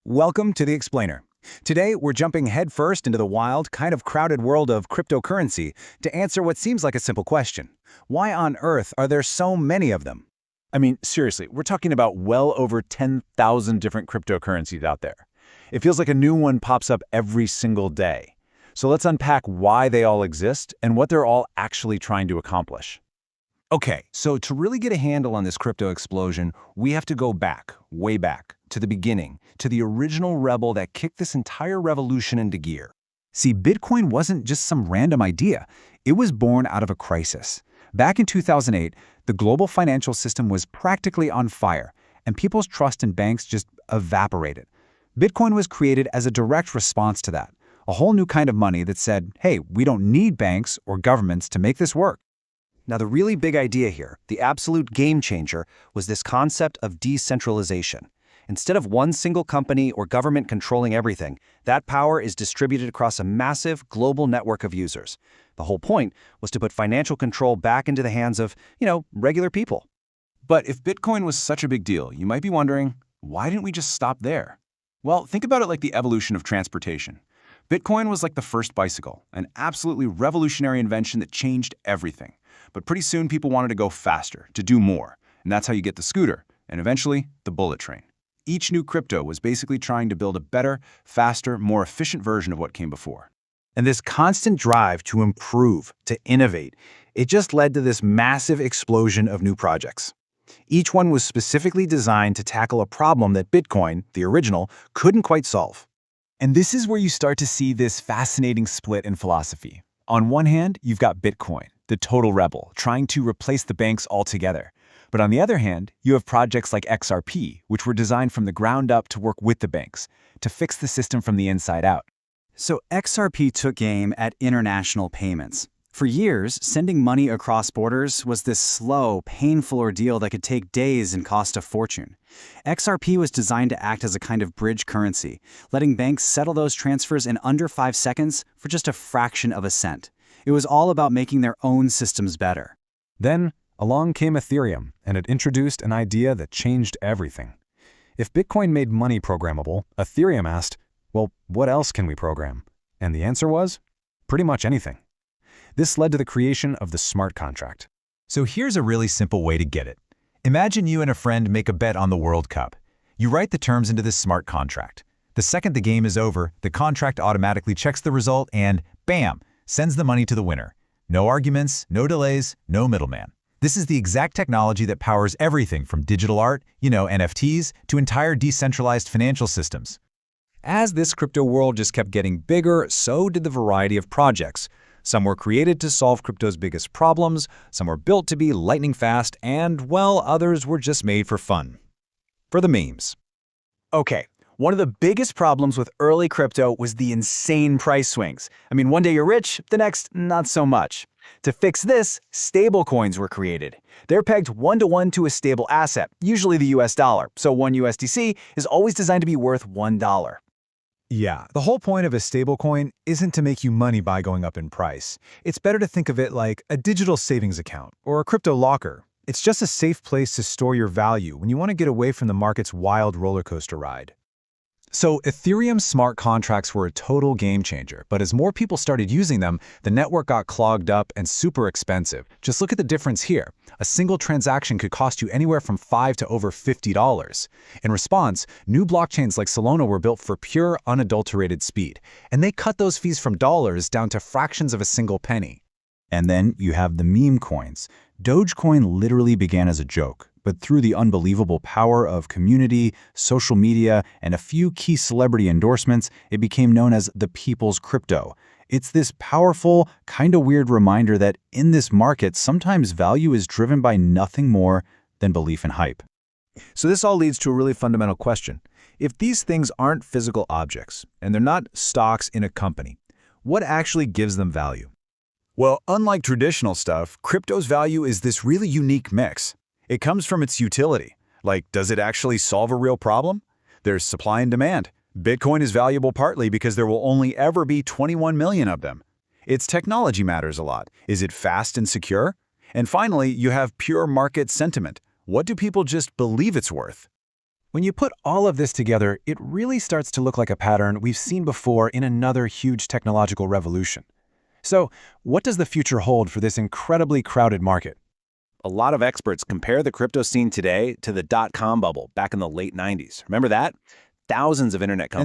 Welcome to The Explainer. Today, we're jumping headfirst into the wild, kind of crowded world of cryptocurrency to answer what seems like a simple question. Why on earth are there so many of them? I mean, seriously, we're talking about well over 10,000 different cryptocurrencies out there. It feels like a new one pops up every single day. So let's unpack why they all exist and what they're all actually trying to accomplish. Okay, so to really get a handle on this crypto explosion, we have to go back, way back, to the beginning, to the original rebel that kicked this entire revolution into gear. See, Bitcoin wasn't just some random idea. It was born out of a crisis. Back in 2008, the global financial system was practically on fire, and people's trust in banks just evaporated. Bitcoin was created as a direct response to that, a whole new kind of money that said, hey, we don't need banks or governments to make this work. Now, the really big idea here, the absolute game changer, was this concept of decentralization. Instead of one single company or government controlling everything, that power is distributed across a massive global network of users. The whole point was to put financial control back into the hands of, regular people. But if Bitcoin was such a big deal, you might be wondering, why didn't we just stop there? Well, think about it like the evolution of transportation. Bitcoin was like the first bicycle, an absolutely revolutionary invention that changed everything. But pretty soon people wanted to go faster, to do more. And that's how you get the scooter, and eventually the bullet train. Each new crypto was basically trying to build a better, faster, more efficient version of what came before. And this constant drive to improve, to innovate, it just led to this massive explosion of new projects. Each one was specifically designed to tackle a problem that Bitcoin, the original, couldn't quite solve. And this is where you start to see this fascinating split in philosophy. On one hand, you've got Bitcoin, the total rebel, trying to replace the banks altogether. But on the other hand, you have projects like XRP, which were designed from the ground up to work with the banks, to fix the system from the inside out. So XRP took aim at international payments. For years, sending money across borders was this slow, painful ordeal that could take days and cost a fortune. XRP was designed to act as a kind of bridge currency, letting banks settle those transfers in under 5 seconds for just a fraction of a cent. It was all about making their own systems better. Then, along came Ethereum, and it introduced an idea that changed everything. If Bitcoin made money programmable, Ethereum asked, well, what else can we program? And the answer was, pretty much anything. This led to the creation of the smart contract. So here's a really simple way to get it. Imagine you and a friend make a bet on the World Cup. You write the terms into this smart contract. The second the game is over, the contract automatically checks the result and, bam, sends the money to the winner. No arguments, no delays, no middleman. This is the exact technology that powers everything from digital art, NFTs, to entire decentralized financial systems. As this crypto world just kept getting bigger, so did the variety of projects. Some were created to solve crypto's biggest problems, some were built to be lightning fast, and, well, others were just made for fun. For the memes. Okay, one of the biggest problems with early crypto was the insane price swings. I mean, one day you're rich, the next, not so much. To fix this, stablecoins were created. They're pegged one-to-one to a stable asset, usually the US dollar, so 1 USDC is always designed to be worth $1. Yeah, the whole point of a stablecoin isn't to make you money by going up in price. It's better to think of it like a digital savings account or a crypto locker. It's just a safe place to store your value when you want to get away from the market's wild roller coaster ride. So Ethereum's smart contracts were a total game changer, but as more people started using them, the network got clogged up and super expensive. Just look at the difference here. A single transaction could cost you anywhere from $5 to over $50. In response, new blockchains like Solana were built for pure, unadulterated speed, and they cut those fees from dollars down to fractions of a single penny. And then you have the meme coins. Dogecoin literally began as a joke, but through the unbelievable power of community, social media, and a few key celebrity endorsements, it became known as the people's crypto. It's this powerful, kind of weird reminder that in this market, sometimes value is driven by nothing more than belief and hype. So this all leads to a really fundamental question. If these things aren't physical objects, and they're not stocks in a company, what actually gives them value? Well, unlike traditional stuff, crypto's value is this really unique mix. It comes from its utility. Like, does it actually solve a real problem? There's supply and demand. Bitcoin is valuable partly because there will only ever be 21 million of them. Its technology matters a lot. Is it fast and secure? And finally, you have pure market sentiment. What do people just believe it's worth? When you put all of this together, it really starts to look like a pattern we've seen before in another huge technological revolution. So, what does the future hold for this incredibly crowded market? A lot of experts compare the crypto scene today to the dot-com bubble back in the late 90s. Remember that? Thousands of internet companies